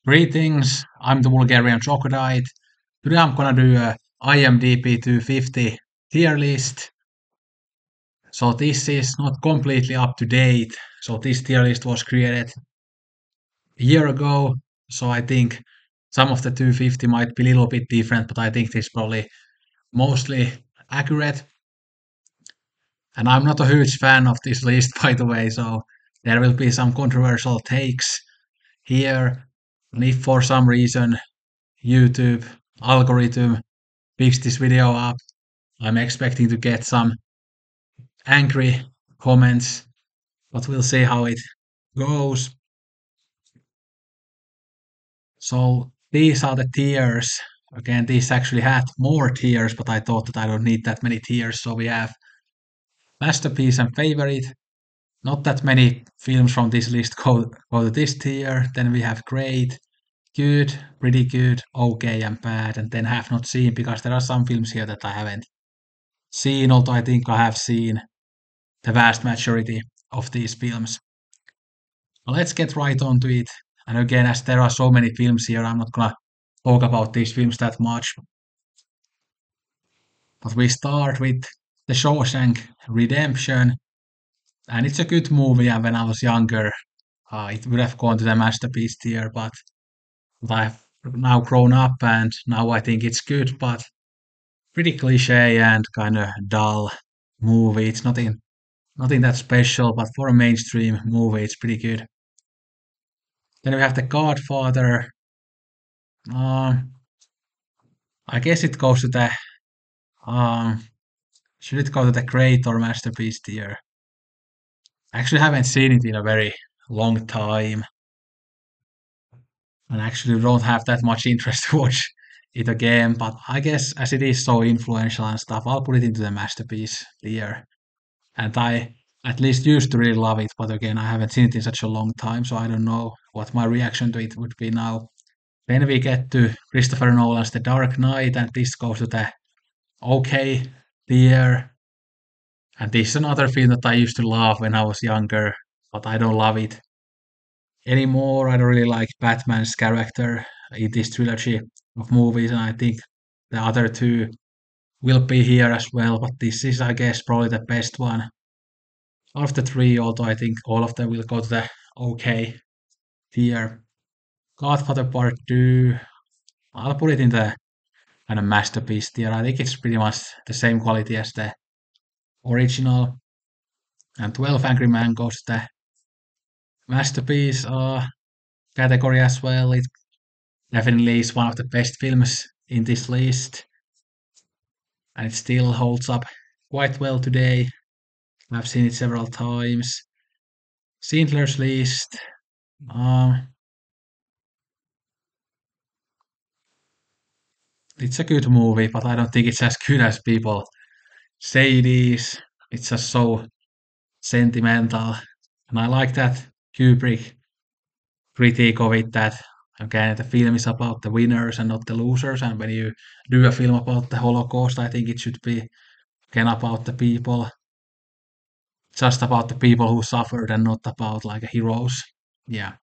Greetings, I'm the Bulgarian Troglodyte. Today I'm gonna do a IMDb 250 tier list. So this is not completely up to date. So this tier list was created a year ago. So I think some of the 250 might be a little bit different, but I think this is probably mostly accurate. And I'm not a huge fan of this list, by the way, so there will be some controversial takes here. And if for some reason YouTube algorithm picks this video up, I'm expecting to get some angry comments, but we'll see how it goes. So these are the tiers. Again, these actually had more tiers, but I thought that I don't need that many tiers. So we have masterpiece and favorite. Not that many films from this list go to this tier. Then we have great, good, pretty good, okay, and bad, and then have not seen because there are some films here that I haven't seen, although I think I have seen the vast majority of these films. Well, let's get right on to it. And again, as there are so many films here, I'm not gonna talk about these films that much. But we start with The Shawshank Redemption, and it's a good movie. And when I was younger, it would have gone to the masterpiece tier, but I've now grown up, and now I think it's good, but pretty cliche and kind of dull movie. It's nothing that special, but for a mainstream movie, it's pretty good. Then we have The Godfather. Um, I guess it goes to the um, should it go to the great or masterpiece tier? I actually haven't seen it in a very long time, and actually don't have that much interest to watch it again. But I guess as it is so influential and stuff, I'll put it into the masterpiece tier. And I at least used to really love it, but again, I haven't seen it in such a long time, so I don't know what my reaction to it would be now. Then we get to Christopher Nolan's The Dark Knight, and this goes to the okay tier. And this is another film that I used to love when I was younger, but I don't love it anymore. I don't really like Batman's character in this trilogy of movies, and I think the other two will be here as well. But this is, I guess, probably the best one out of the three, although I think all of them will go to the okay tier. Godfather Part 2, I'll put it in the kind of masterpiece tier. I think it's pretty much the same quality as the original. And 12 Angry Men goes to the masterpiece category as well. It definitely is one of the best films in this list, and it still holds up quite well today. I've seen it several times. Schindler's List. Um, it's a good movie, but I don't think it's as good as people say it is. It's just so sentimental, and I like that Kubrick critique of it. That again, the film is about the winners and not the losers. And when you do a film about the Holocaust, I think it should be again about the people, just about the people who suffered and not about like heroes. Yeah.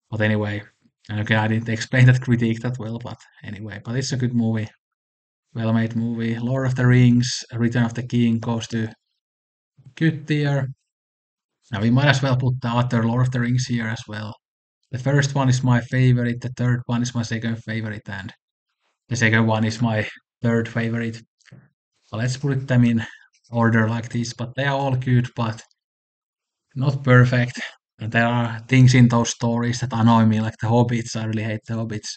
But anyway, and again, I didn't explain that critique that well, but anyway, but it's a good movie, well made movie. Lord of the Rings, Return of the King goes to good tier. Now we might as well put the other Lord of the Rings here as well. The first one is my favorite, the third one is my second favorite, and the second one is my third favorite. So let's put them in order like this, but they are all good, but not perfect. And there are things in those stories that annoy me, like the Hobbits. I really hate the Hobbits.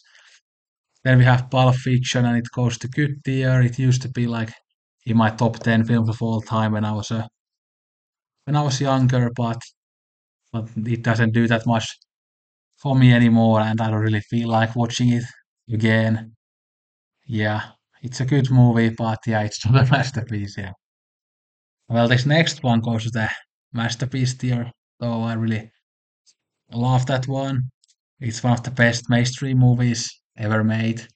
Then we have Pulp Fiction, and it goes to good tier. It used to be like in my top 10 films of all time when I was younger, but it doesn't do that much for me anymore, and I don't really feel like watching it again. Yeah, it's a good movie, but yeah, it's not a masterpiece. Yeah. Well, this next one goes to the masterpiece tier, though I really love that one. It's one of the best mainstream movies ever made.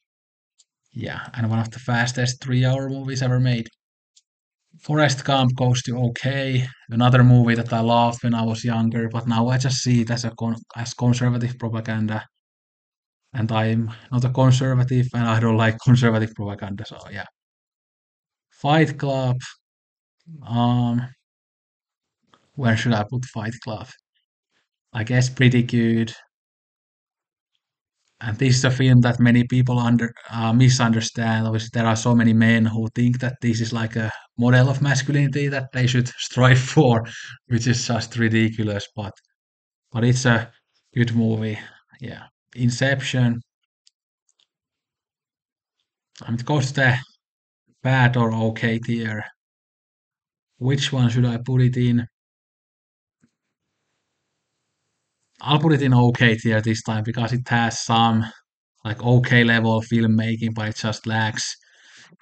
Yeah, and one of the fastest 3 hour movies ever made. Forrest Gump goes to okay. Another movie that I loved when I was younger, but now I just see it as as conservative propaganda. and I'm not a conservative, and I don't like conservative propaganda. So yeah, Fight Club. Um, where should I put Fight Club? I guess pretty good. And this is a film that many people misunderstand. Obviously, there are so many men who think that this is like a model of masculinity that they should strive for, which is just ridiculous. But it's a good movie. Yeah, Inception. I mean, it goes to the bad or okay tier. Which one should I put it in? I'll put it in okay tier this time because it has some like okay level filmmaking, but it just lacks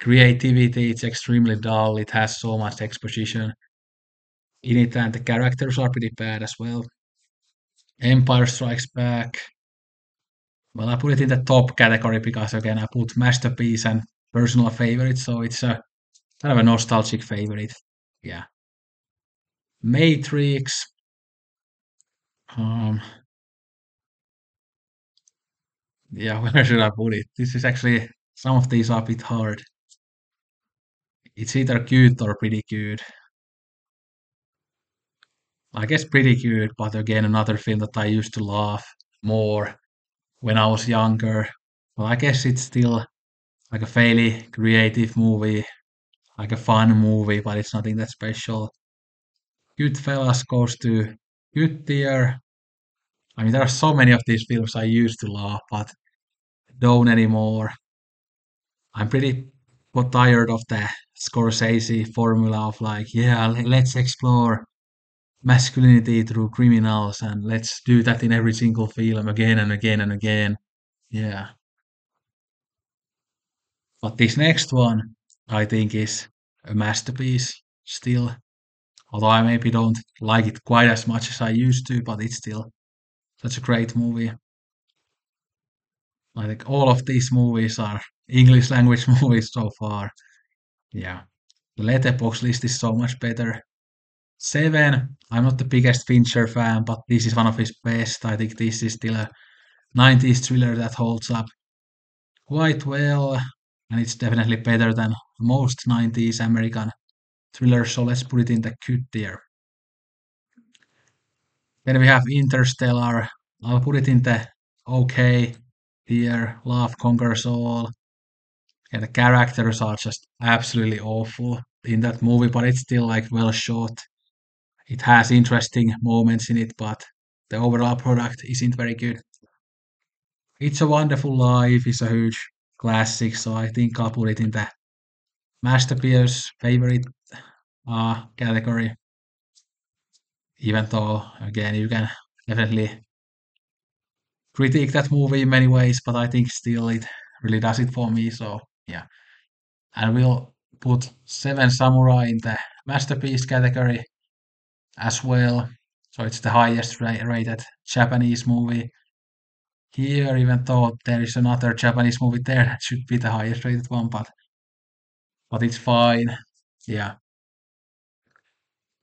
creativity. It's extremely dull. It has so much exposition in it, and the characters are pretty bad as well. Empire Strikes Back. Well, I put it in the top category because again, I put masterpiece and personal favorite, so it's a kind of a nostalgic favorite. Yeah. Matrix. Um, yeah, where should I put it? This is actually some of these are a bit hard. It's either good or pretty good. I guess pretty good, but again, another film that I used to laugh more when I was younger. Well, I guess it's still like a fairly creative movie, like a fun movie, but it's nothing that special. Goodfellas goes to good tier. I mean, there are so many of these films I used to laugh, but don't anymore. I'm pretty tired of the Scorsese formula of like, yeah, let's explore masculinity through criminals and let's do that in every single film again and again and again. Yeah. But this next one, I think, is a masterpiece still. Although I maybe don't like it quite as much as I used to, but it's still such a great movie. I think all of these movies are English language movies so far. Yeah. The Letterboxd list is so much better. Seven, I'm not the biggest Fincher fan, but this is one of his best. I think this is still a 90s thriller that holds up quite well, and it's definitely better than most 90s American thrillers, so let's put it in the good tier. Then we have Interstellar. I'll put it in the okay tier. Love conquers all. Yeah, the characters are just absolutely awful in that movie, but it's still like well shot. It has interesting moments in it, but the overall product isn't very good. It's a Wonderful Life is a huge classic, so I think I'll put it in the masterpiece favorite category. Even though, again, you can definitely critique that movie in many ways, but I think still it really does it for me. So yeah, and we'll put Seven Samurai in the masterpiece category as well. So it's the highest rated Japanese movie here, even though there is another Japanese movie there that should be the highest rated one, but it's fine. Yeah,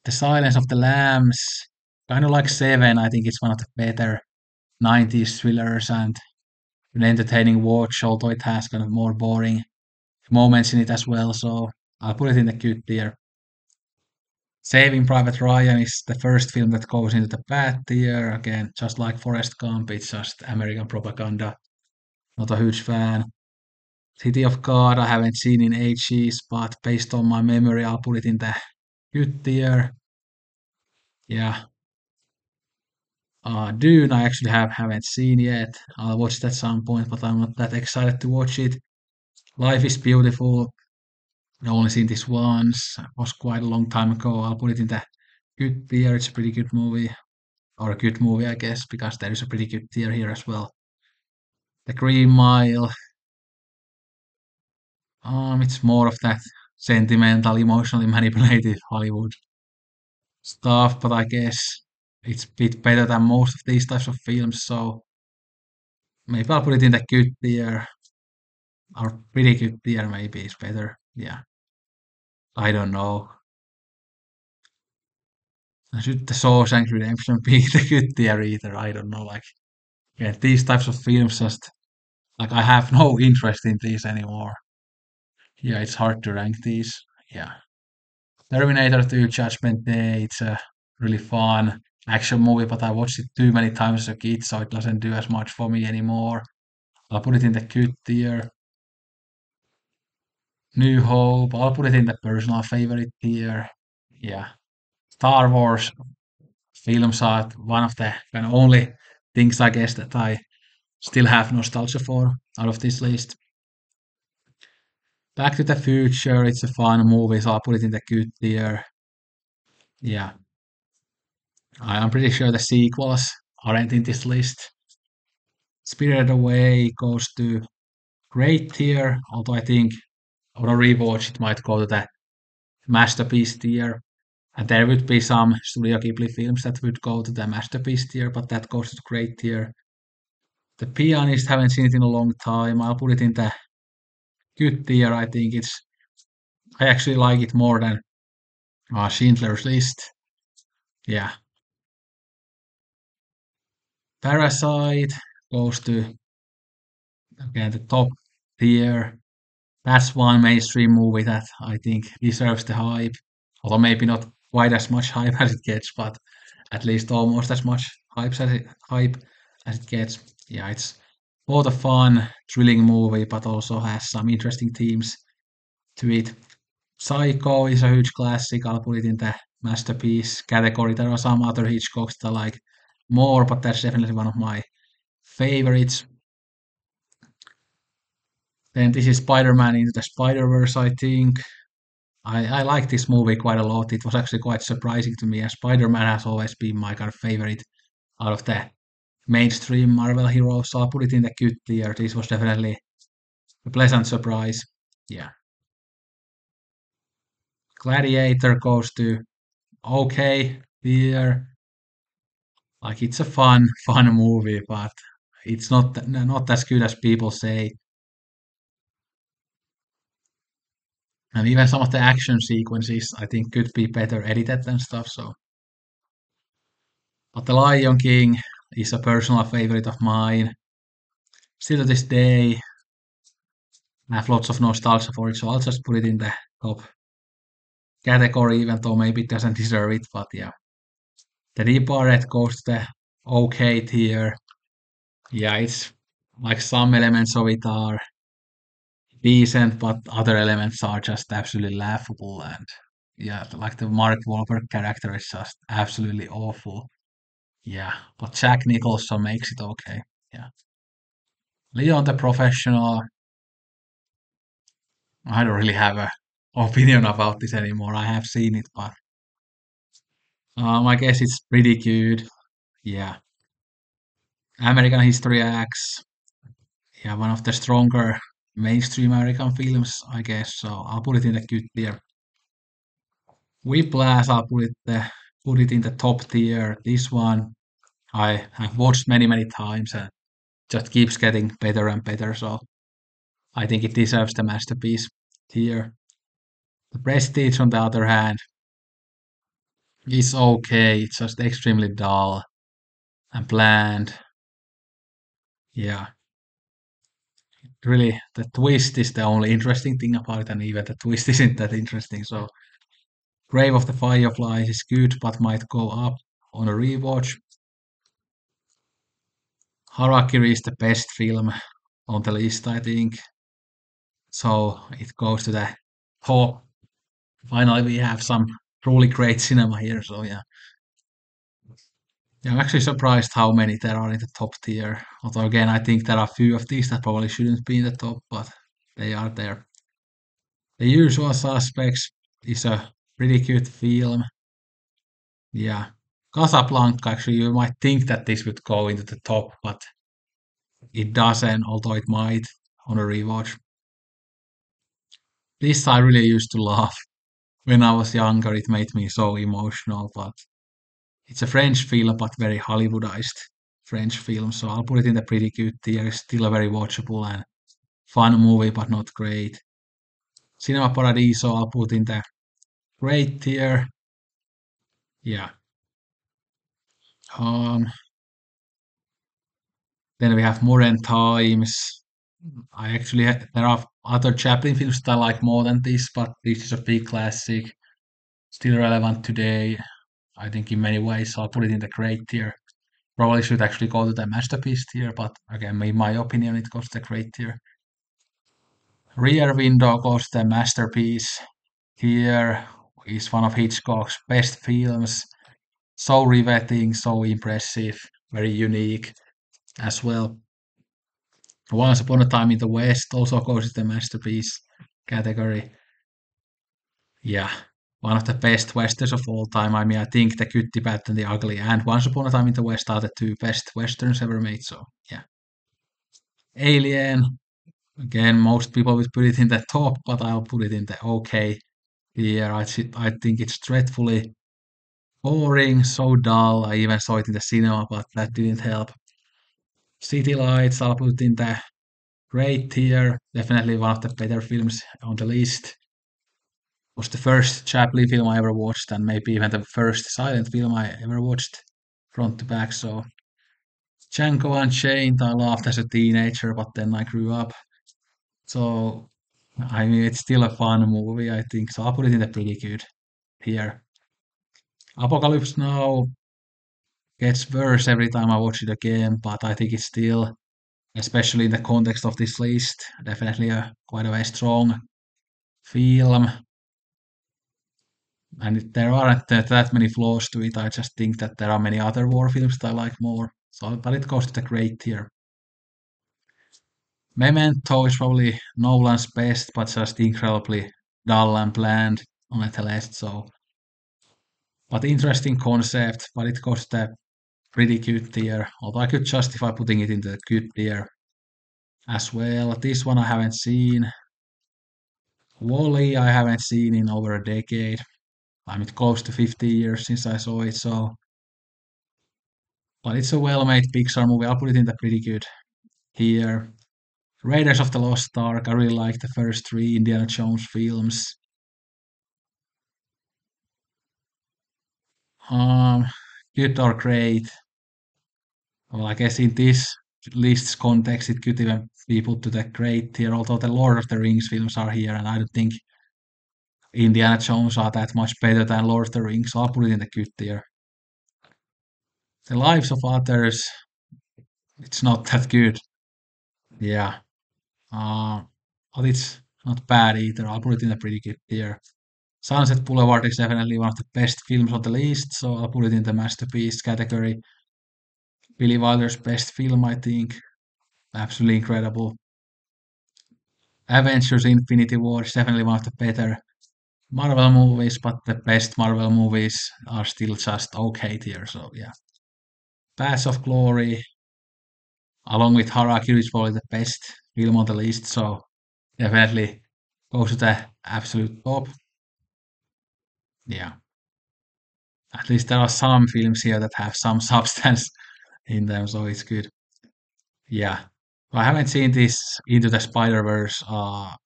The Silence of the Lambs, kind of like Seven. I think it's one of the better 90s thrillers and an entertaining watch, although it has kind of more boring moments in it as well. So I'll put it in the good tier. Saving Private Ryan is the first film that goes into the bad tier. Again, just like Forrest Gump, it's just American propaganda. Not a huge fan. City of God, I haven't seen in ages, but based on my memory, I'll put it in the good tier. Yeah. Dune, I actually haven't seen yet. I'll watch it at some point, but I'm not that excited to watch it. Life is Beautiful. I only seen this once. It was quite a long time ago. I'll put it in the good tier. It's a pretty good movie, or a good movie, I guess, because there is a pretty good tier here as well. The Green Mile. It's more of that sentimental, emotionally manipulative Hollywood stuff, but I guess it's a bit better than most of these types of films. So maybe I'll put it in the good tier, or pretty good tier. Maybe it's better. Yeah, I don't know. Should the Shawshank Redemption be the good tier either? I don't know. Like, yeah, these types of films just Like I have no interest in these anymore. Yeah, it's hard to rank these. Yeah. Terminator 2 Judgment Day, it's a really fun action movie, but I watched it too many times as a kid, so it doesn't do as much for me anymore. I'll put it in the good tier. New Hope, I'll put it in the personal favorite tier. Yeah. Star Wars films are one of the kind of only things I guess that I still have nostalgia for out of this list. Back to the Future, it's a fun movie, so I'll put it in the good tier. Yeah. I'm pretty sure the sequels aren't in this list. Spirited Away goes to great tier, although I think on a rewatch it might go to the masterpiece tier. And there would be some Studio Ghibli films that would go to the masterpiece tier, but that goes to the great tier. The Pianist, haven't seen it in a long time. I'll put it in the good tier. I actually like it more than Schindler's List. Yeah. Parasite goes to, again, the top tier. That's one mainstream movie that I think deserves the hype. Although maybe not quite as much hype as it gets, but at least almost as much hype as it gets. Yeah, it's both a fun, thrilling movie, but also has some interesting themes to it. Psycho is a huge classic. I'll put it in the masterpiece category. There are some other Hitchcocks that I like more, but that's definitely one of my favorites. Then this is Spider-Man into the Spider-Verse, I think. I like this movie quite a lot. It was actually quite surprising to me, and Spider-Man has always been my kind of favorite out of the mainstream Marvel heroes. So I'll put it in the good tier. This was definitely a pleasant surprise. Yeah. Gladiator goes to okay tier. Like it's a fun movie, but it's not as good as people say. And even some of the action sequences, I think, could be better edited and stuff. So, but The Lion King is a personal favorite of mine. Still to this day, I have lots of nostalgia for it, so I'll just put it in the top category, even though maybe it doesn't deserve it. But yeah, The Departed goes to the okay tier. Yeah, it's like some elements of it are decent, but other elements are just absolutely laughable. And yeah, like the Mark Wahlberg character is just absolutely awful. Yeah, but Jack Nicholson makes it okay. Yeah. Leon the Professional, I don't really have a opinion about this anymore. I have seen it, but I guess it's pretty good. Yeah. American History X, yeah, one of the stronger mainstream American films, I guess. So I'll put it in the good tier. Whiplash, I'll put it in the top tier. This one I have watched many times and just keeps getting better and better. So I think it deserves the masterpiece tier. The Prestige, on the other hand, is okay. It's just extremely dull and bland. Yeah, really, the twist is the only interesting thing about it, and even the twist isn't that interesting. So, Grave of the Fireflies is good, but might go up on a rewatch. Harakiri is the best film on the list, I think. So it goes to the top. Finally, we have some truly great cinema here. So yeah, yeah, I'm actually surprised how many there are in the top tier. Although again, I think there are a few of these that probably shouldn't be in the top, but they are there. The Usual Suspects is a pretty good film. Yeah. Casablanca, actually, you might think that this would go into the top, but it doesn't, although it might on a rewatch. This I really used to laugh when I was younger. It made me so emotional, but it's a French film, but very Hollywoodized French film. So I'll put it in the pretty good tier. It's still a very watchable and fun movie, but not great. Cinema Paradiso, I'll put in the great tier. Yeah. Um, then we have Modern Times. There are other Chaplin films that I like more than this, but this is a big classic, still relevant today. I think in many ways, so I'll put it in the great tier. Probably should actually go to the masterpiece tier, but again, in my opinion, it goes to the great tier. Rear Window goes to the masterpiece. Here is one of Hitchcock's best films. So riveting, so impressive, very unique as well. Once Upon a Time in the West also goes to the masterpiece category. Yeah, one of the best westerns of all time. I mean, I think The Good, the Bad, and the Ugly and Once Upon a Time in the West are the two best westerns ever made. So, yeah. Alien, again, most people would put it in the top, but I'll put it in the okay here. I think it's dreadfully boring, so dull. I even saw it in the cinema, but that didn't help. City Lights, I'll put in the great tier. Definitely one of the better films on the list. Was the first Chaplin film I ever watched, and maybe even the first silent film I ever watched front to back. So Django Unchained, I loved as a teenager, but then I grew up. So I mean, it's still a fun movie, I think. So I'll put it in the pretty good here. Apocalypse Now gets worse every time I watch it again, but I think it's still, especially in the context of this list, definitely a quite a strong film. And there aren't that many flaws to it. I just think that there are many other war films that I like more. So, but it goes to the great tier. Memento is probably Nolan's best, but just incredibly dull and bland on the list. So, but interesting concept, but it goes to the pretty good tier. Although I could justify putting it in the good tier as well. This one I haven't seen. Wally I haven't seen in over a decade. I mean, close to 50 years since I saw it. So, but it's a well-made Pixar movie. I'll put it in the pretty good here. Raiders of the Lost Ark. I really like the first three Indiana Jones films. Um, Good or great. Well, I guess in this list's context, it could even be put to the great tier. Although the Lord of the Rings films are here, and I don't think Indiana Jones are that much better than Lord of the Rings. So I'll put it in the good tier. The Lives of Others. It's not that good. Yeah. Uh, but it's not bad either. I'll put it in a pretty good tier. Sunset Boulevard is definitely one of the best films on the list, so I'll put it in the masterpiece category. Billy Wilder's best film, I think. Absolutely incredible. Avengers Infinity War is definitely one of the better Marvel movies, but the best Marvel movies are still just okay tier, so yeah. Paths of Glory, along with Harakiri, is probably the best film on the list, so definitely goes to the absolute top. Yeah. At least there are some films here that have some substance in them, so it's good. Yeah. I haven't seen this Into the Spider-Verse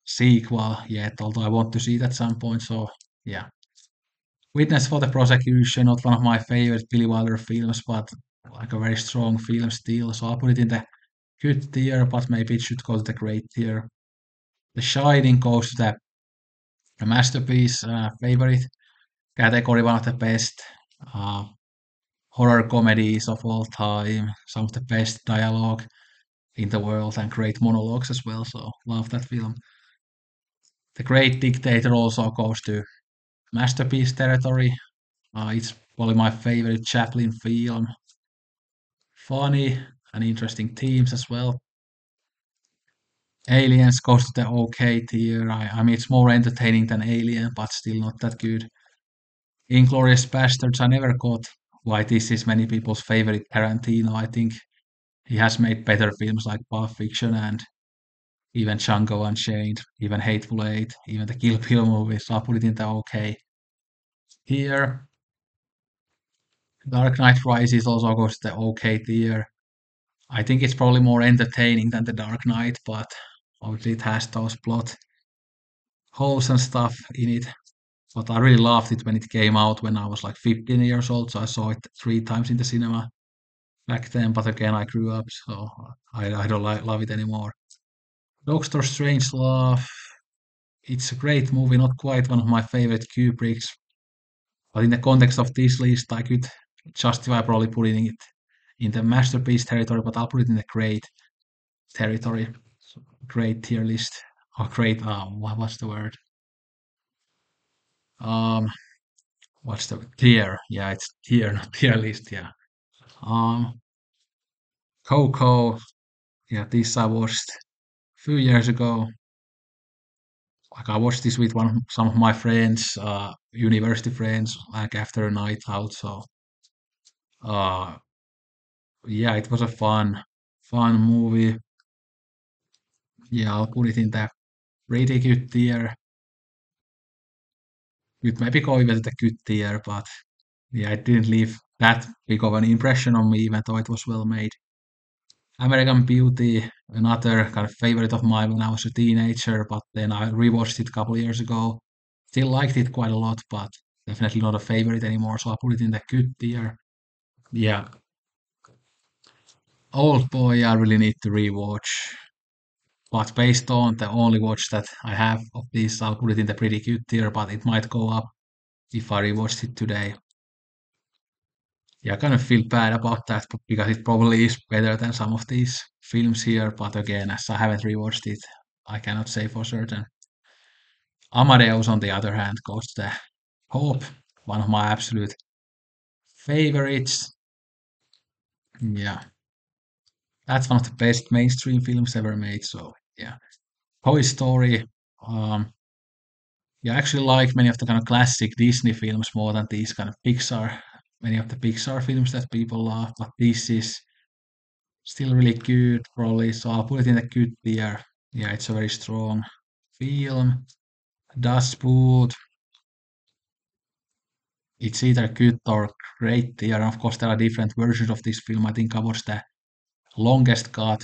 sequel yet, although I want to see it at some point, so yeah. Witness for the Prosecution, not one of my favorite Billy Wilder films, but like a very strong film still, so I'll put it in the good tier, but maybe it should go to the great tier. The Shining goes to the masterpiece favorite category, one of the best uh, horror comedies of all time, some of the best dialogue in the world and great monologues as well. So love that film. The Great Dictator also goes to masterpiece territory. It's probably my favorite Chaplin film. Funny and interesting themes as well. Aliens goes to the okay tier. I mean, it's more entertaining than Alien, but still not that good. Inglorious Bastards, I never got why this is many people's favorite Tarantino. I think he has made better films like Pulp Fiction and even Django Unchained, even Hateful Eight, even the Kill Bill movies. So I'll put it in the okay. Here, Dark Knight Rises also goes to the okay tier. I think it's probably more entertaining than the Dark Knight, but obviously it has those plot holes and stuff in it. But I really loved it when it came out when I was like 15 years old, so I saw it three times in the cinema back then. But again, I grew up, so I don't love it anymore. Doctor Strangelove. It's a great movie, not quite one of my favorite Kubricks, but in the context of this list, I could justify probably putting it in the masterpiece territory, but I'll put it in the great territory. So, great tier list. Or great, what's the word? Um, what's the tier? Yeah, it's tier, not tier list. Yeah. Um, Coco. Yeah, this I watched a few years ago. Like I watched this with some of my friends, university friends, like after a night out. So, uh, yeah, it was a fun movie. Yeah, I'll put it in the pretty good tier. It maybe go even to the good tier, but yeah, it didn't leave that big of an impression on me, even though it was well made. American Beauty, another kind of favorite of mine when I was a teenager, but then I rewatched it a couple of years ago. Still liked it quite a lot, but definitely not a favorite anymore, so I put it in the good tier. Yeah, Old Boy, I really need to rewatch. But based on the only watch that I have of this, I'll put it in the pretty good tier, but it might go up if I rewatched it today. Yeah, I kind of feel bad about that because it probably is better than some of these films here, but again, as I haven't rewatched it, I cannot say for certain. Amadeus, on the other hand, goes to the Hope, one of my absolute favorites. Yeah, that's one of the best mainstream films ever made. So yeah, Toy Story. Um, yeah, I actually like many of the kind of classic Disney films more than these kind of Pixar. Many of the Pixar films that people love, but this is still really good, probably. So I'll put it in a good tier. Yeah, it's a very strong film. Das Boot. It's either good or great tier. Of course, there are different versions of this film. I think I watched the longest cut,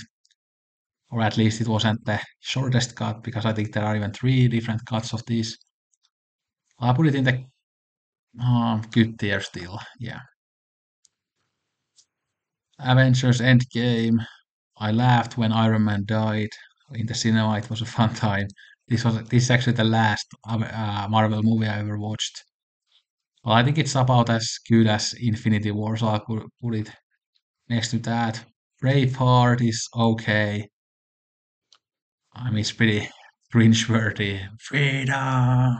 or at least it wasn't the shortest cut, because I think there are even three different cuts of this. I'll put it in the good tier still. Yeah. Avengers Endgame. I laughed when Iron Man died in the cinema. It was a fun time. This is actually the last Marvel movie I ever watched. Well, I think it's about as good as Infinity War, so I put it next to that. Braveheart is okay. I mean, it's pretty cringe-worthy. Freedom!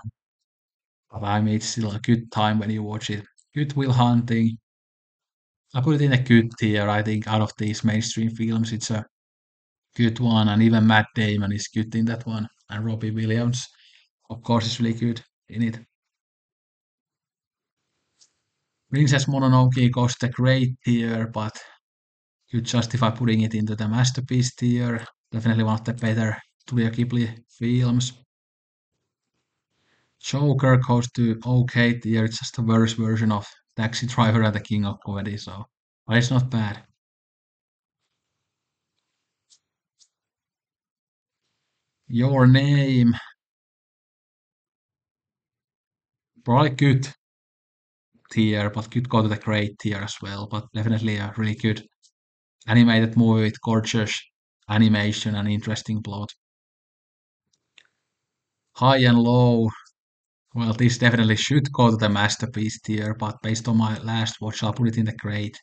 But I mean, it's still a good time when you watch it. Good Will Hunting. I put it in a good tier. I think out of these mainstream films, it's a good one. And even Matt Damon is good in that one. And Robbie Williams, of course, is really good in it. Princess Mononoke goes the great tier, but you justify putting it into the masterpiece tier. Definitely one of the better Studio Ghibli films. Joker goes to okay tier. It's just a worse version of Taxi Driver and the King of Comedy, so but it's not bad. Your Name, probably good tier, but could go to the great tier as well. But definitely a really good animated movie with gorgeous animation and interesting plot. High and Low. Well, this definitely should go to the masterpiece tier, but based on my last watch, I'll put it in the great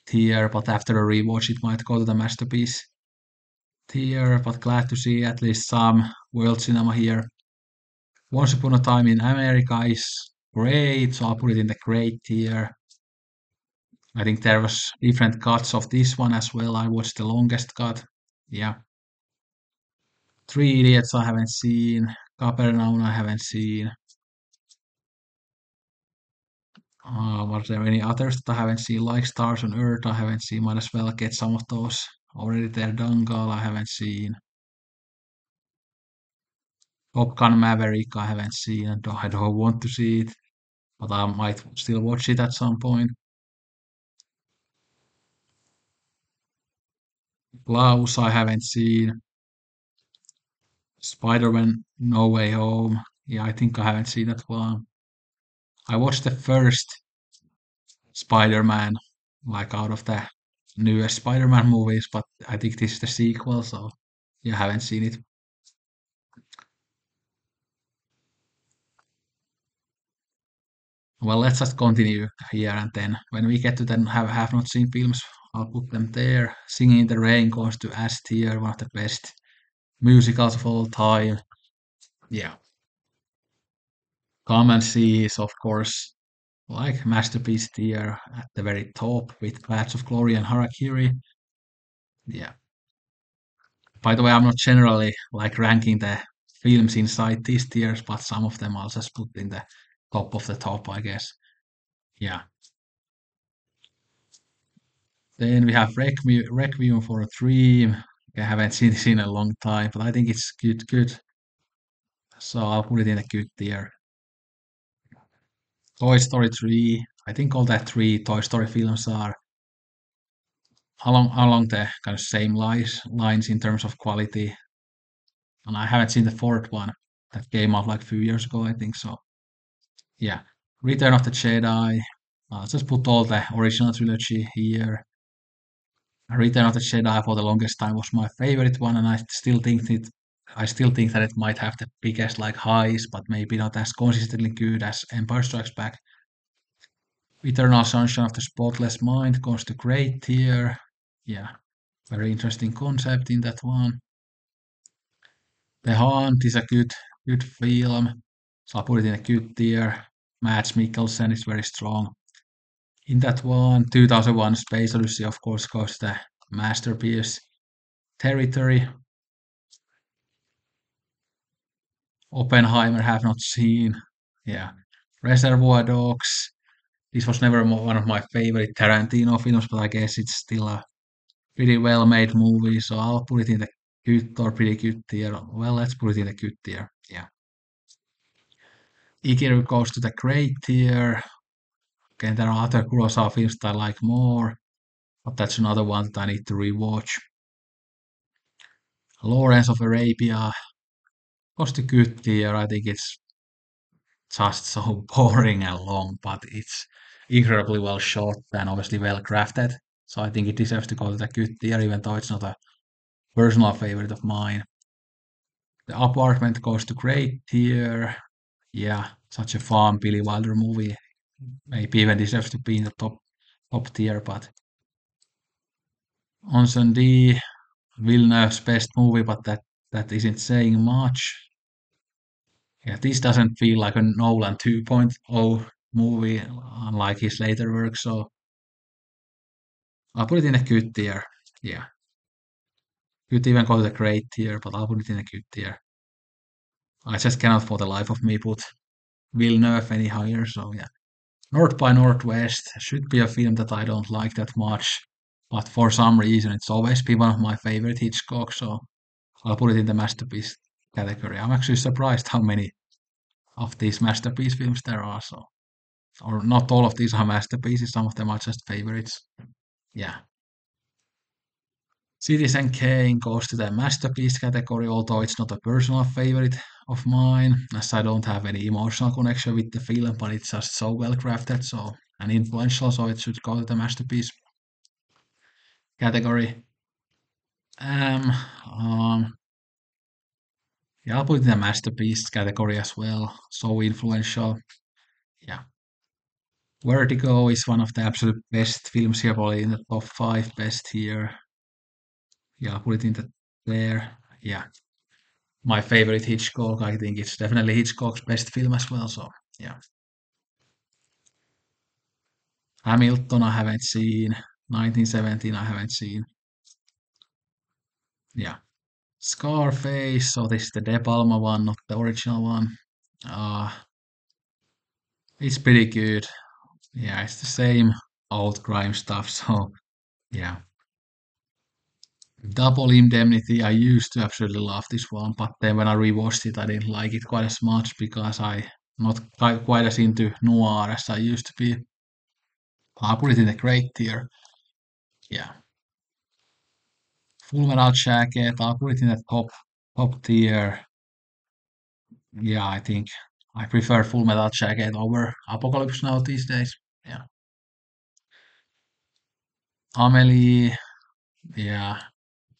tier. But after a rewatch, it might go to the masterpiece tier. But glad to see at least some world cinema here. Once Upon a Time in America is great, so I'll put it in the great tier. I think there was different cuts of this one as well. I watched the longest cut. Yeah. Three Idiots I haven't seen. Capernaum I haven't seen. Was there any others that I haven't seen? Like Stars on Earth, I haven't seen. Might as well get some of those already there. Dangal, I haven't seen. Top Gun Maverick, I haven't seen. And I don't want to see it, but I might still watch it at some point. Klaus, I haven't seen. Spider-Man No Way Home. Yeah, I think I haven't seen that one. I watched the first Spider-Man, like out of the newest Spider-Man movies, but I think this is the sequel, so You haven't seen it. Well, let's just continue here, and then when we get to then have not seen films, I'll put them there. Singing in the Rain goes to S tier, one of the best musicals of all time. Yeah. Come and See is, of course, like masterpiece tier at the very top with Paths of Glory and Harakiri. Yeah. By the way, I'm not generally like ranking the films inside these tiers, but some of them I'll just put in the top of the top, I guess. Yeah. Then we have Requiem for a Dream. I haven't seen this in a long time, but I think it's good. So I'll put it in a good tier. Toy Story 3. I think all the three Toy Story films are along the kind of same lines in terms of quality. And I haven't seen the fourth one that came out like a few years ago, I think so. Yeah. Return of the Jedi. Just put all the original trilogy here. Return of the Jedi for the longest time was my favorite one, and I still think that it might have the biggest like highs, but maybe not as consistently good as Empire Strikes Back. Eternal Sunshine of the Spotless Mind goes to great tier. Yeah, very interesting concept in that one. The Hunt is a good film, so I'll put it in a good tier. Mads Mikkelsen is very strong in that one. 2001 Space Odyssey, of course, goes the masterpiece territory. Oppenheimer have not seen. Yeah. Reservoir Dogs. This was never one of my favorite Tarantino films, but I guess it's still a pretty well made movie, so I'll put it in the good or pretty good tier. Well, let's put it in the good tier. Yeah. Ikiru goes to the great tier. Okay, there are other Kurosawa films that I like more, but that's another one that I need to rewatch. Lawrence of Arabia goes to good tier. I think it's just so boring and long, but it's incredibly well shot and obviously well crafted. So I think it deserves to go to the good tier, even though it's not a personal favorite of mine. The Apartment goes to great tier. Yeah, such a fun Billy Wilder movie. Maybe even deserves to be in the top tier, but Onsen D, Villeneuve's best movie, but that isn't saying much. Yeah, this doesn't feel like a Nolan 2.0 movie, unlike his later work, so I'll put it in a good tier. Yeah. Could even go to the great tier, but I'll put it in a good tier. I just cannot for the life of me put Villeneuve any higher, so yeah. North by Northwest should be a film that I don't like that much, but for some reason it's always been one of my favorite Hitchcock, so I'll put it in the masterpiece category. I'm actually surprised how many of these masterpiece films there are, so or not all of these are masterpieces, some of them are just favorites. Yeah. Citizen Kane goes to the masterpiece category, although it's not a personal favorite of mine, as I don't have any emotional connection with the film, but it's just so well crafted, so and influential, so it should go to the masterpiece category. Um, um, yeah, I'll put it in the masterpiece category as well. So influential. Yeah, Vertigo is one of the absolute best films here, probably in the top five best here. Yeah, I'll put it in there. Yeah, my favorite Hitchcock. I think it's definitely Hitchcock's best film as well. So yeah, Hamilton I haven't seen. 1917 I haven't seen. Yeah, Scarface. So this is the De Palma one, not the original one. Uh, it's pretty good. Yeah, it's the same old crime stuff. So yeah, Double Indemnity. I used to absolutely love this one, but then when I rewatched it, I didn't like it quite as much because I not quite as into noir as I used to be. I put it in the great tier. Yeah. Full Metal Jacket, I'll put it in the top tier. Yeah, I think I prefer Full Metal Jacket over Apocalypse Now these days. Yeah. Amelie, yeah.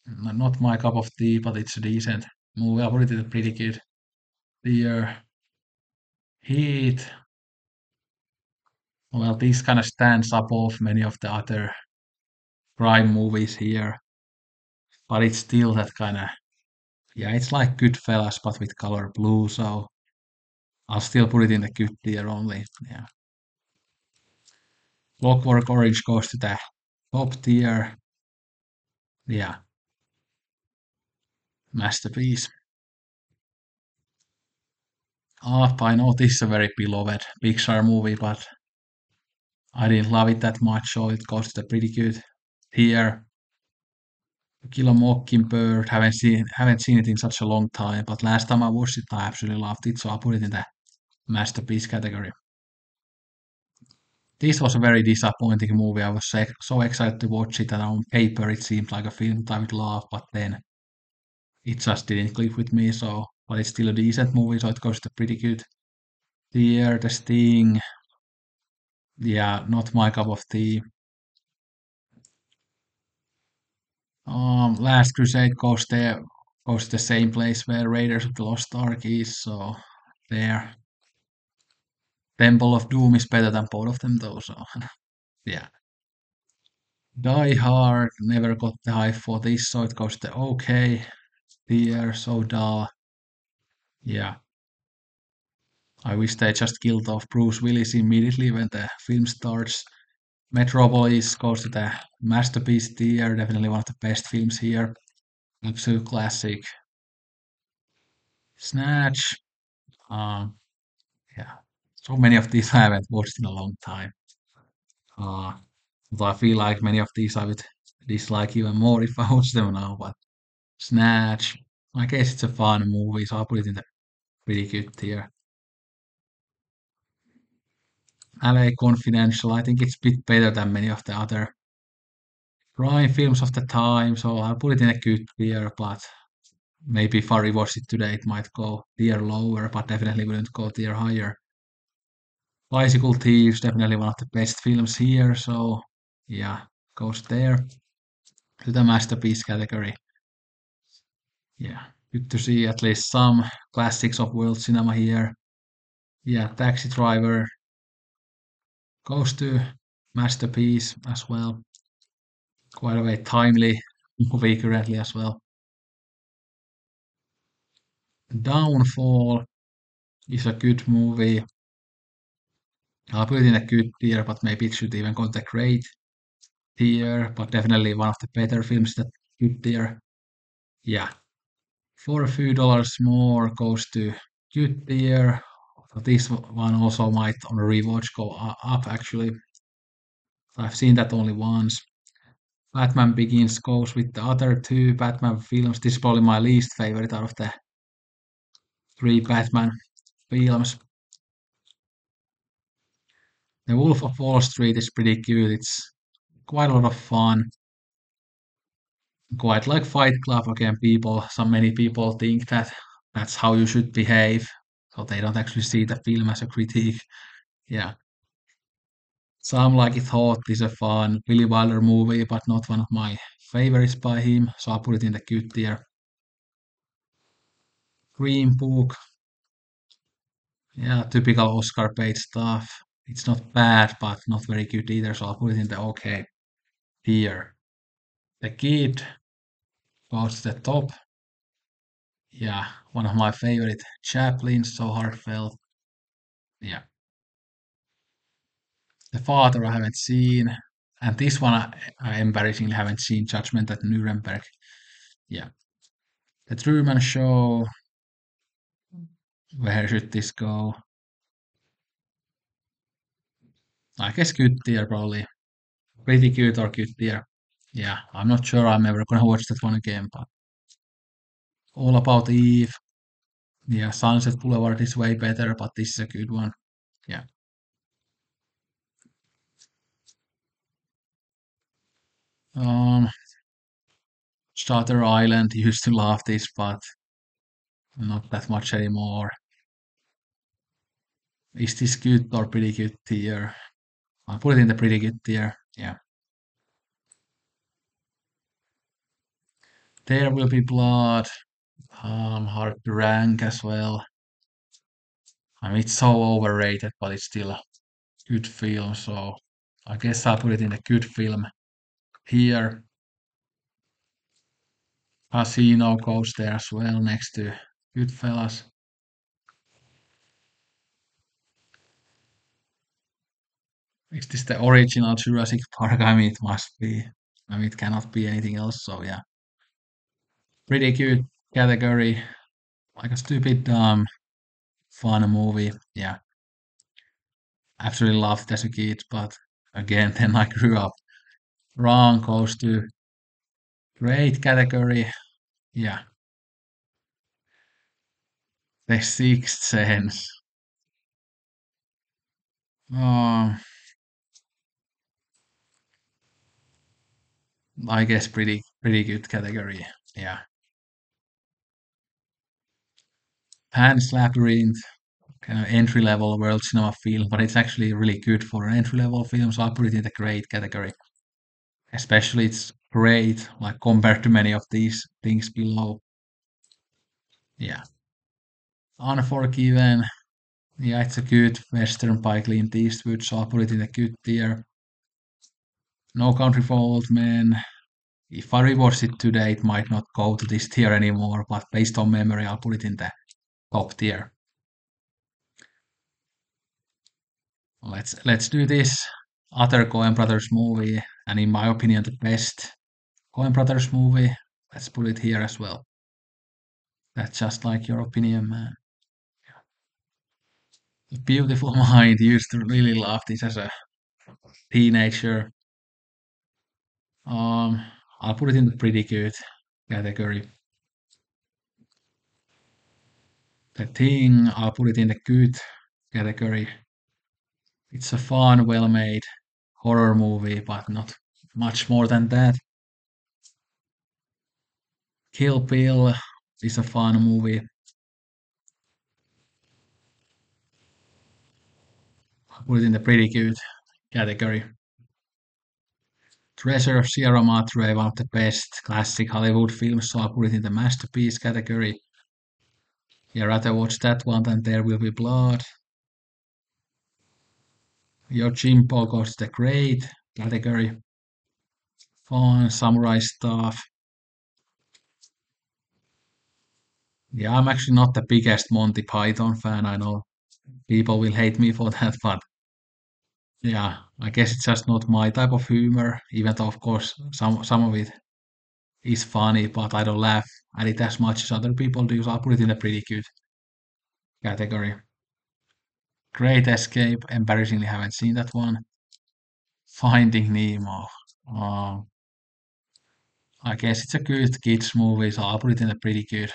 Not my cup of tea, but it's a decent movie. I put it in pretty good tier. Heat. Well, this kind of stands above many of the other crime movies here, but it's still that kind of, yeah, it's like Goodfellas but with color blue, so I'll still put it in the good tier only. Yeah. Clockwork Orange goes to the top tier. Yeah, masterpiece. I know this is a very beloved Pixar movie, but I didn't love it that much, so it goes to the pretty good tier. Kill a Mockingbird, haven't seen it in such a long time, but last time I watched it, I absolutely loved it, so I put it in the masterpiece category. This was a very disappointing movie. I was so excited to watch it, and on paper it seemed like a film that I would love, but then it just didn't click with me. So, but it's still a decent movie, so it goes to pretty good tier. The Sting, yeah, not my cup of tea. Last Crusade goes to the same place where Raiders of the Lost Ark is, so there. Temple of Doom is better than both of them though, so yeah. Die Hard never got the hype for this, so it goes to okay tier, so dull. Yeah. I wish they just killed off Bruce Willis immediately when the film starts. Metropolis goes to the masterpiece tier, definitely one of the best films here. Absolute classic. Snatch. Um, yeah. So many of these I haven't watched in a long time. Uh, but I feel like many of these I would dislike even more if I watch them now. But Snatch, I guess it's a fun movie, so I'll put it in the pretty good tier. LA Confidential, I think it's a bit better than many of the other crime films of the time, so I'll put it in a good tier, but maybe if I rewatch it today, it might go tier lower, but definitely wouldn't go tier higher. Bicycle Thieves, definitely one of the best films here, so yeah, goes there to the masterpiece category. Yeah, good to see at least some classics of world cinema here. Yeah, Taxi Driver goes to masterpiece as well. Quite a very timely movie currently as well. Downfall is a good movie. I'll put it in a good tier, but maybe it should even go to the great tier, but definitely one of the better films that good tier. Yeah, for a few dollars more goes to good tier. So this one also might on a rewatch go up actually. I've seen that only once. Batman Begins goes with the other two Batman films. This is probably my least favorite out of the three Batman films. The Wolf of Wall Street is pretty good. It's quite a lot of fun. Quite like Fight Club again. Many people think that that's how you should behave, so they don't actually see the film as a critique. Yeah, some like it thought this is a fun Billy Wilder movie, but not one of my favorites by him, so I put it in the good tier. Green Book, yeah, typical Oscar bait stuff. It's not bad, but not very good either, so I'll put it in the okay tier. The Kid goes to the top. Yeah, one of my favorite Chaplins, so heartfelt. Yeah. The Father I haven't seen, and this one I embarrassingly haven't seen. Judgment at Nuremberg. Yeah. The Truman Show. Where should this go? I guess good tier probably. Pretty good or good tier. Yeah, I'm not sure I'm ever gonna watch that one again, but All About Eve. Yeah, Sunset Boulevard is way better, but this is a good one. Yeah. Um, Shutter Island used to love this, but not that much anymore. Is this good or pretty good tier? I put it in the pretty good tier. Yeah. There Will Be Blood. Hard to rank as well. I mean, it's so overrated, but it's still a good film. So I guess I'll put it in a good film here. Casino goes there as well next to Goodfellas. Is this the original Jurassic Park? I mean, it must be. I mean, it cannot be anything else. So yeah, pretty good category. Like a stupid, fun movie. Yeah, absolutely loved it as a kid, but again, then I grew up. Wrong goes to great category. Yeah, The Sixth Sense. Um, I guess pretty good category. Yeah, Pan's Labyrinth, kind of entry level world cinema film, but it's actually really good for an entry level film. So I put it in the great category. Especially it's great, like compared to many of these things below. Yeah, Unforgiven. Yeah, it's a good Western by Clint Eastwood, so I'll put it in a good tier. No Country for Old Men. If I rewatch it today, it might not go to this tier anymore, but based on memory, I'll put it in the top tier. Let's do this other Coen Brothers movie, and in my opinion, the best Coen Brothers movie. Let's put it here as well. That's just like your opinion, man. Beautiful Mind used to really love this as a teenager. Um, I'll put it in the pretty good category. The Thing, I'll put it in the good category. It's a fun, well-made horror movie, but not much more than that. Kill Bill is a fun movie. I'll put it in the pretty good category. Treasure of Sierra Madre, one of the best classic Hollywood films, so I'll put it in the masterpiece category. Yeah, rather watch that one than There Will Be Blood. Yojimbo goes the great category. Fun samurai stuff. Yeah, I'm actually not the biggest Monty Python fan. I know people will hate me for that, but yeah, I guess it's just not my type of humor. Even though, of course, some of it is funny, but I don't laugh at it as much as other people do. So I'll put it in a pretty good category. Great Escape. Embarrassingly, haven't seen that one. Finding Nemo. Uh, I guess it's a good kids movie, so I'll put it in a pretty good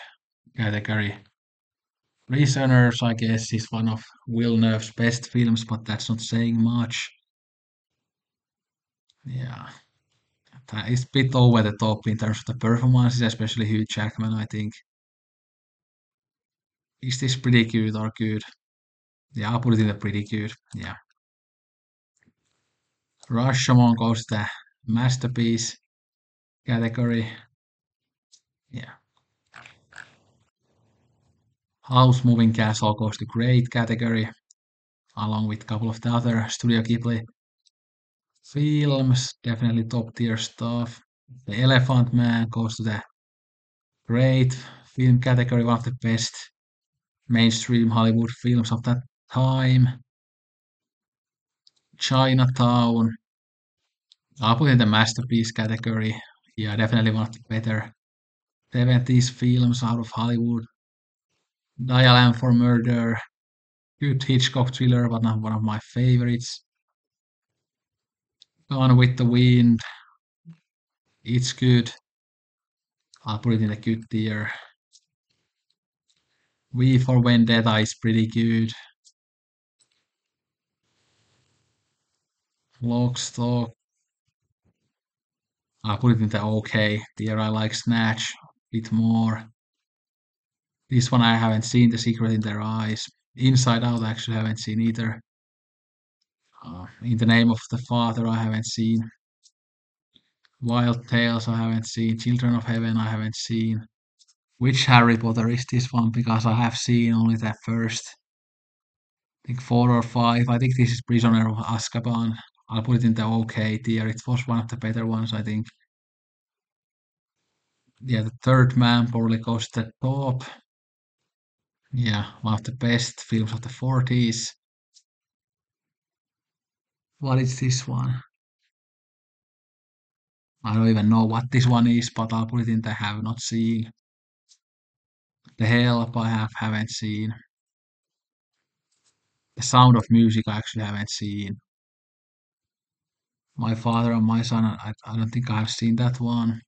category. Prisoners, I guess, is one of Villeneuve's best films, but that's not saying much. Yeah, that is a bit over the top in terms of the performances, especially Hugh Jackman, I think. Is this pretty good or good? Yeah, I'll put it in the pretty good. Yeah. Rashomon goes the masterpiece category. Yeah. House Moving Castle goes to great category, along with a couple of the other Studio Ghibli films. Definitely top tier stuff. The Elephant Man goes to the great film category, one of the best mainstream Hollywood films of that time. Chinatown, I'll put in the masterpiece category. Yeah, definitely one of the better 70s films out of Hollywood. Dial M for Murder, good Hitchcock thriller, but not one of my favorites. Gone with the Wind, it's good. I'll put it in a good tier. V for Vendetta is pretty good. Lock, Stock, I'll put it in the okay tier. I like Snatch a bit more. This one I haven't seen, The Secret in Their Eyes. Inside Out, I actually haven't seen either. In the Name of the Father, I haven't seen. Wild Tales I haven't seen. Children of Heaven I haven't seen. Which Harry Potter is this one? Because I have seen only the first, I think four or five. I think this is Prisoner of Azkaban. I'll put it in the okay tier. It was one of the better ones, I think. Yeah, the Third Man probably goes to the top. Yeah, one of the best films of the 40s. What is this one? I don't even know what this one is, but I'll put it in the have not seen. The Help I haven't seen. The Sound of Music I actually haven't seen. My Father and My Son, I don't think I've seen that one.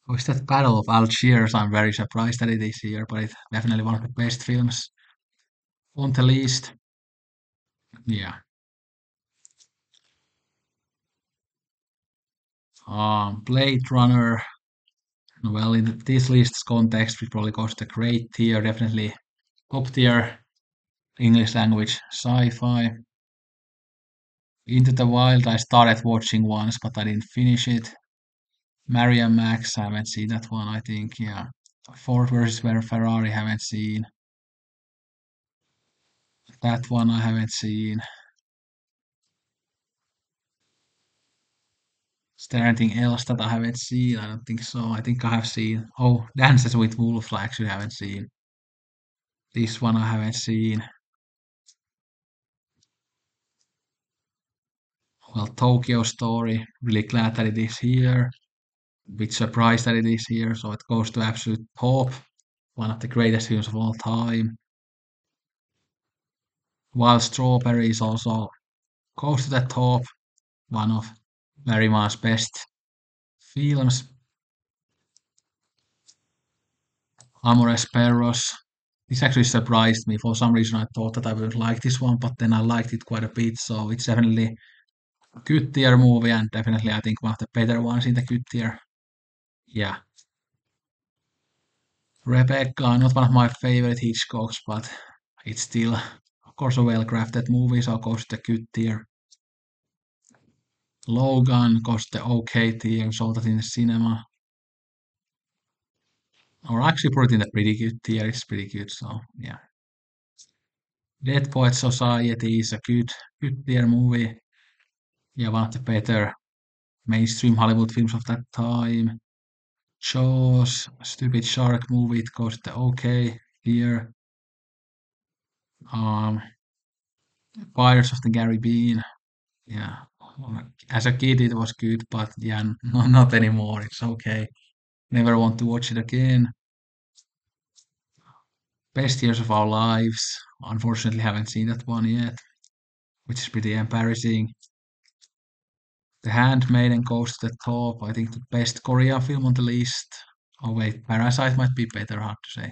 Oh, is that Battle of Algiers? I'm very surprised that it is here, but it's definitely one of the best films on the list. Yeah. Blade Runner. Well, in this list's context, we probably goes the great tier, definitely top tier English language sci-fi. Into the Wild, I started watching once, but I didn't finish it. Mary and Max, I haven't seen that one, I think, yeah. Ford versus Ferrari, haven't seen. That one I haven't seen. Is there anything else that I haven't seen? I don't think so. I think I have seen. Oh, Dances with Wolves, I actually haven't seen. This one I haven't seen. Well, Tokyo Story, really glad that it is here. Bit surprised that it is here, so it goes to absolute top. One of the greatest films of all time. Wild Strawberries also goes to the top. One of Barryman's best films. Amores Perros. This actually surprised me. For some reason, I thought that I would like this one, but then I liked it quite a bit. So it's definitely a good tier movie, and definitely I think one of the better ones in the good tier. Yeah, Rebecca, not one of my favorite Hitchcocks, but it's still, of course, a well-crafted movie, so goes to the good tier. Logan goes to the okay tier, saw that in the cinema. Or actually put it in the pretty good tier, it's pretty good, so yeah. Dead Poet Society is a good tier movie. Yeah, one of the better mainstream Hollywood films of that time. Jaws, stupid shark movie, it goes to the okay tier. Um, Pirates of the Caribbean, yeah. As a kid it was good, but yeah, no, not anymore. It's okay. Never want to watch it again. Best Years of Our Lives. Unfortunately, haven't seen that one yet, which is pretty embarrassing. The Handmaiden goes to the top. I think the best Korean film on the list. Oh wait, Parasite might be better, hard to say.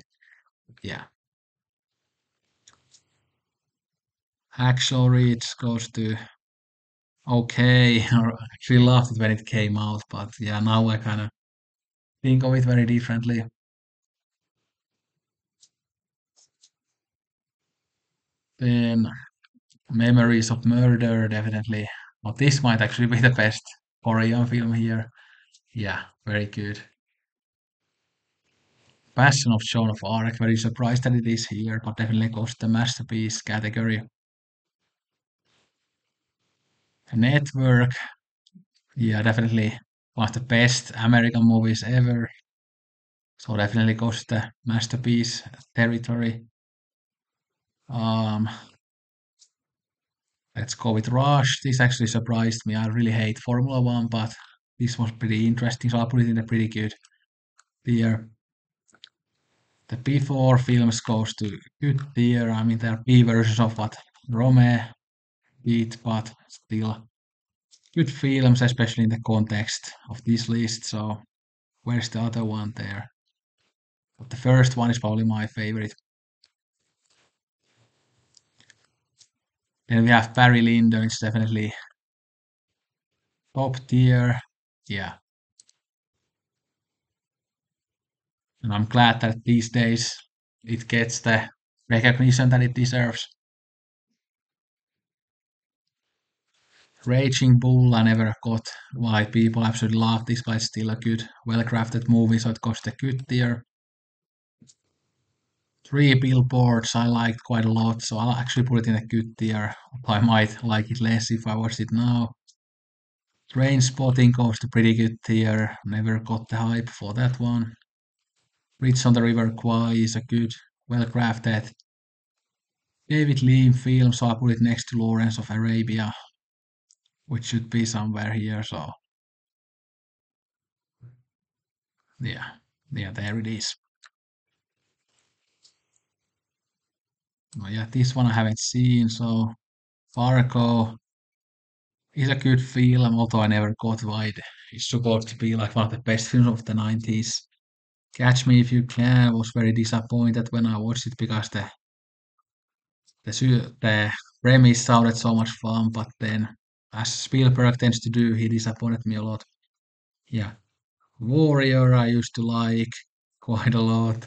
Yeah. Hacksaw Ridge goes to okay. I actually loved it when it came out, but yeah, now I kind of think of it very differently. Then Memories of Murder, definitely. But this might actually be the best Korean film here. Yeah, very good. Passion of Joan of Arc, very surprised that it is here, but definitely goes to the masterpiece category. Network, yeah, definitely one of the best American movies ever. So definitely goes to the masterpiece territory. Um, let's go with Rush. This actually surprised me. I really hate Formula One, but this was pretty interesting, so I'll put it in a pretty good tier. The before films goes to good tier. I mean, there are B versions of what Rome did, but still good films, especially in the context of this list. So where's the other one there? But the first one is probably my favorite. Then we have Barry Lyndon. It's definitely top tier. Yeah, and I'm glad that these days it gets the recognition that it deserves. Raging Bull, I never got why people absolutely love this, but it's still a good, well-crafted movie, so it goes the good tier. Three Billboards I liked quite a lot, so I'll actually put it in a good tier. I might like it less if I watch it now. Train Spotting goes to pretty good tier. Never got the hype for that one. Bridge on the River Kwai is a good, well-crafted David Lean film, so I put it next to Lawrence of Arabia, which should be somewhere here. So yeah, yeah, there it is. Oh, yeah, this one I haven't seen. So Fargo is a good film, although I never got why it's supposed to be like one of the best films of the 90s. Catch Me If You Can was very disappointed when I watched it because the premise sounded so much fun, but then, as Spielberg tends to do, he disappointed me a lot. Yeah, Warrior I used to like quite a lot.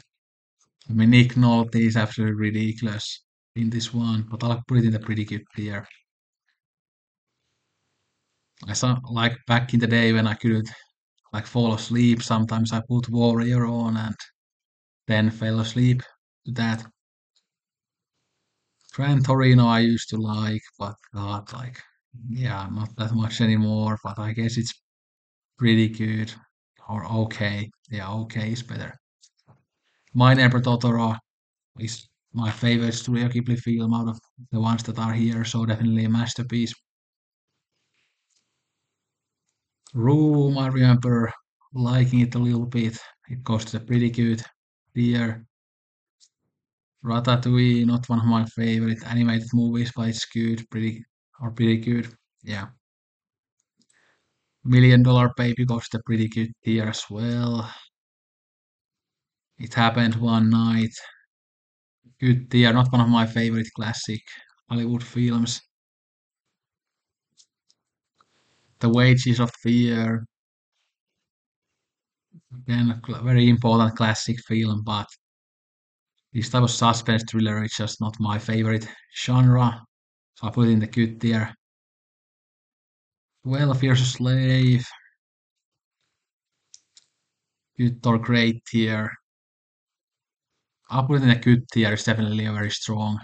I mean, Nick Nolte is absolutely ridiculous in this one, but I'll put it in a pretty good tier. I saw like back in the day when I couldn't like fall asleep. Sometimes I put Warrior on and then fell asleep to that. Gran Torino I used to like, but not like yeah, not that much anymore. But I guess it's pretty good or okay. Yeah, okay is better. My Neighbor Totoro is my favorite Studio Ghibli film out of the ones that are here, so definitely a masterpiece. Room, I remember liking it a little bit. It goes to pretty good tier. Ratatouille, not one of my favorite animated movies, but it's good, pretty good. Yeah. Million Dollar Baby goes to pretty good tier as well. It happened one night. Good tier, not one of my favorite classic Hollywood films. The Wages of Fear, again, a very important classic film, but this type of suspense thriller is just not my favorite genre. So I put it in the good tier. 12 Years a Slave, good or great tier. I'll put it in a good tier. It's definitely a very strong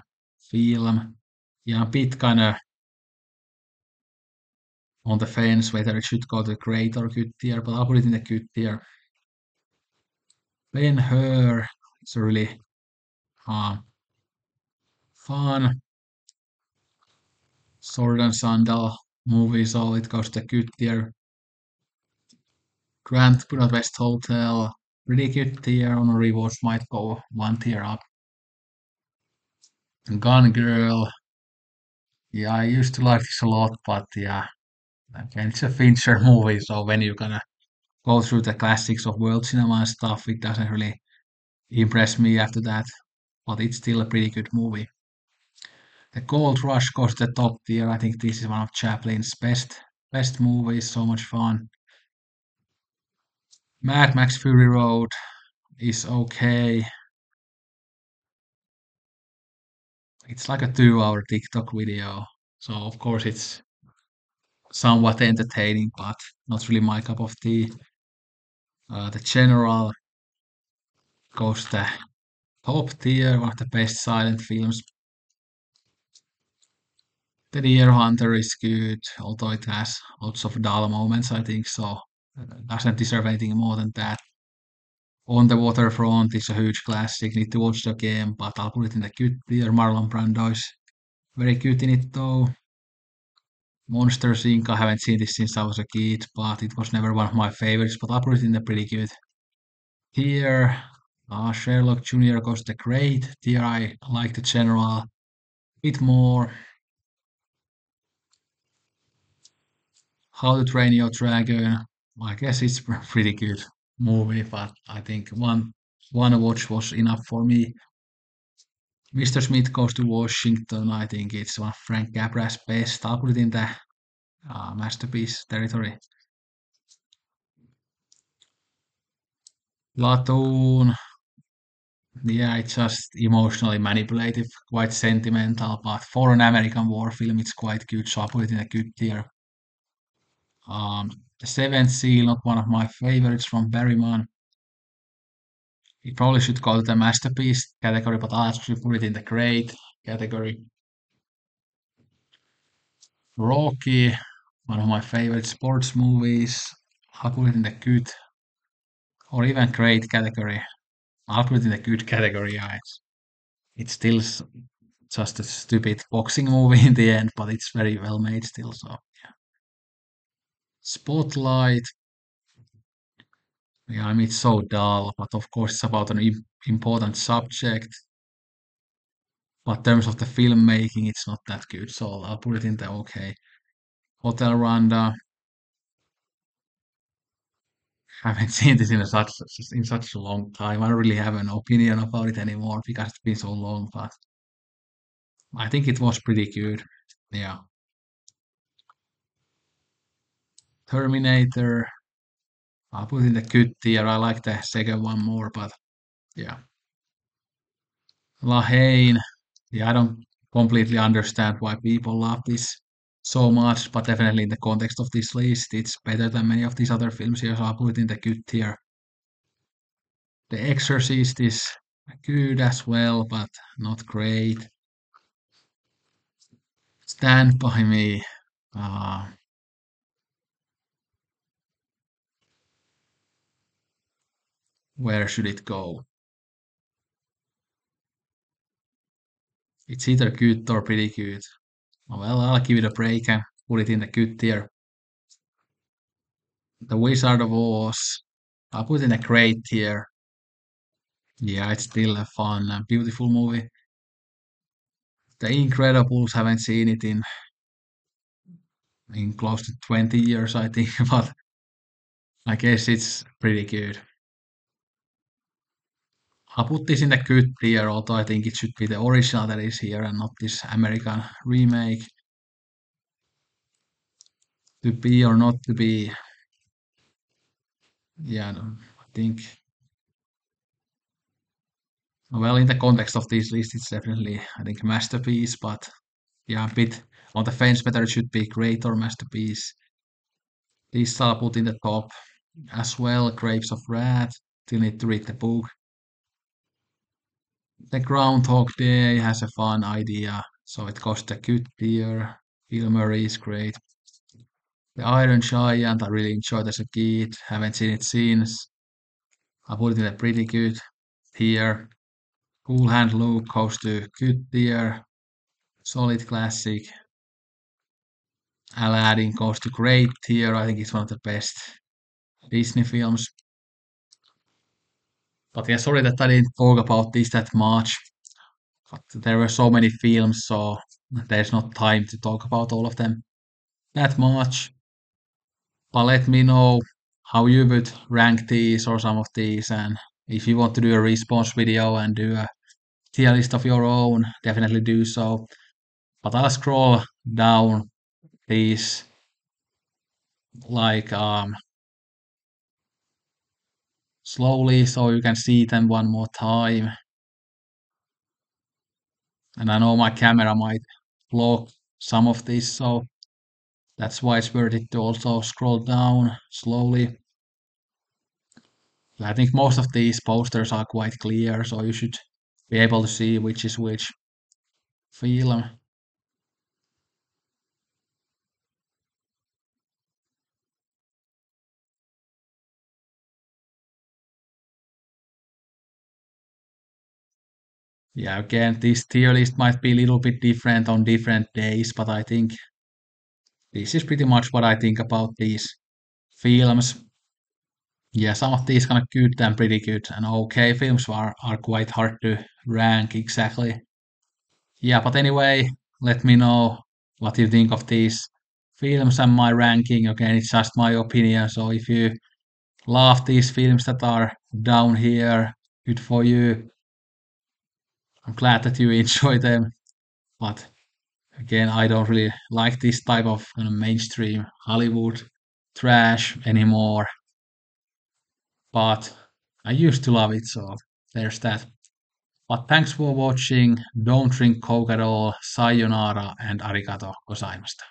film. Yeah, a bit kind of on the fence whether it should go to great or good tier, but I'll put it in a good tier. Ben-Hur is a really uh, fun sword and sandal movie, so it goes to good tier. Grand Budapest Hotel, pretty good tier. On a rewatch might go one tier up. Gone Girl, yeah, I used to like this a lot, but yeah, again, it's a Fincher movie, so when you're gonna go through the classics of world cinema and stuff, it doesn't really impress me after that. But it's still a pretty good movie. The Gold Rush goes to the top tier. I think this is one of Chaplin's best movies. So much fun. Mad Max Fury Road is okay. It's like a 2 hour TikTok video. So of course it's somewhat entertaining, but not really my cup of tea. The General goes to top tier, one of the best silent films. The Deer Hunter is good, although it has lots of dull moments, I think, so doesn't deserve anything more than that. On the Waterfront is a huge classic, need to watch it again, but I'll put it in the good tier. Marlon Brando is very good in it though. Monsters Inc. I haven't seen this since I was a kid, but it was never one of my favorites, but I'll put it in the pretty good tier. Sherlock Jr. goes the great tier. I like the general bit more. How to Train Your Dragon. I guess it's a pretty good movie, but I think one watch was enough for me. Mr. Smith Goes to Washington. I think it's one of Frank Capra's best. I'll put it in the masterpiece territory. Platoon. Yeah, it's just emotionally manipulative, quite sentimental, but for an American war film, it's quite good. So I'll put it in a good tier. The Seventh Seal, not one of my favorites from Berryman. It probably should go to the masterpiece category, but I'll actually put it in the great category. Rocky, one of my favorite sports movies. I'll put it in the good or even great category. I'll put it in the good category. Yeah, it's still just a stupid boxing movie in the end, but it's very well made still. So yeah. Spotlight. Yeah, I mean it's so dull, but of course it's about an important subject. But in terms of the filmmaking, it's not that good. So I'll put it in the okay. Hotel Rwanda. Haven't seen this in such a long time. I don't really have an opinion about it anymore because it's been so long. But I think it was pretty good. Yeah. Terminator. I'll put in the good tier. I like the second one more, but yeah. La Haine. Yeah, I don't completely understand why people love this so much, but definitely in the context of this list, it's better than many of these other films here, so I'll put it in the good tier. The Exorcist is good as well, but not great. Stand by Me. Uh, where should it go? It's either good or pretty good. Well, I'll give it a break and put it in the good tier. The Wizard of Oz. I'll put it in a great tier. Yeah, it's still a fun and beautiful movie. The Incredibles, haven't seen it in close to 20 years, I think, but I guess it's pretty good. I put this in the good tier, although I think it should be the original that is here and not this American remake. To be or not to be, yeah, no, I think, well, in the context of this list, it's definitely, I think, masterpiece, but yeah, a bit on the fence whether it should be great or masterpiece. This I'll put in the top as well. Grapes of Wrath, still need to read the book. The Groundhog Day has a fun idea, so it goes the good tier. Bill Murray is great. The Iron Giant, I really enjoyed as a kid. Haven't seen it since. I put it in a pretty good tier. Cool Hand Luke goes to good tier. Solid classic. Aladdin goes to great tier. I think it's one of the best Disney films. But yeah, sorry that I didn't talk about this that much. But there were so many films, so there's not time to talk about all of them that much. But let me know how you would rank these or some of these, and if you want to do a response video and do a tier list of your own, definitely do so. But I'll scroll down these like slowly so you can see them one more time. And I know my camera might block some of this, so that's why it's worth it to also scroll down slowly. I think most of these posters are quite clear, so you should be able to see which is which film. Yeah, again, this tier list might be a little bit different on different days, but I think this is pretty much what I think about these films. Yeah, some of these kind of good and pretty good and okay films are quite hard to rank exactly. Yeah, but anyway, let me know what you think of these films and my ranking. Again, it's just my opinion, so if you love these films that are down here, good for you. I'm glad that you enjoy them, but again, I don't really like this type of kind of mainstream Hollywood trash anymore. But I used to love it, so there's that. But thanks for watching. Don't drink Coke at all. Sayonara and arigato gozaimashita.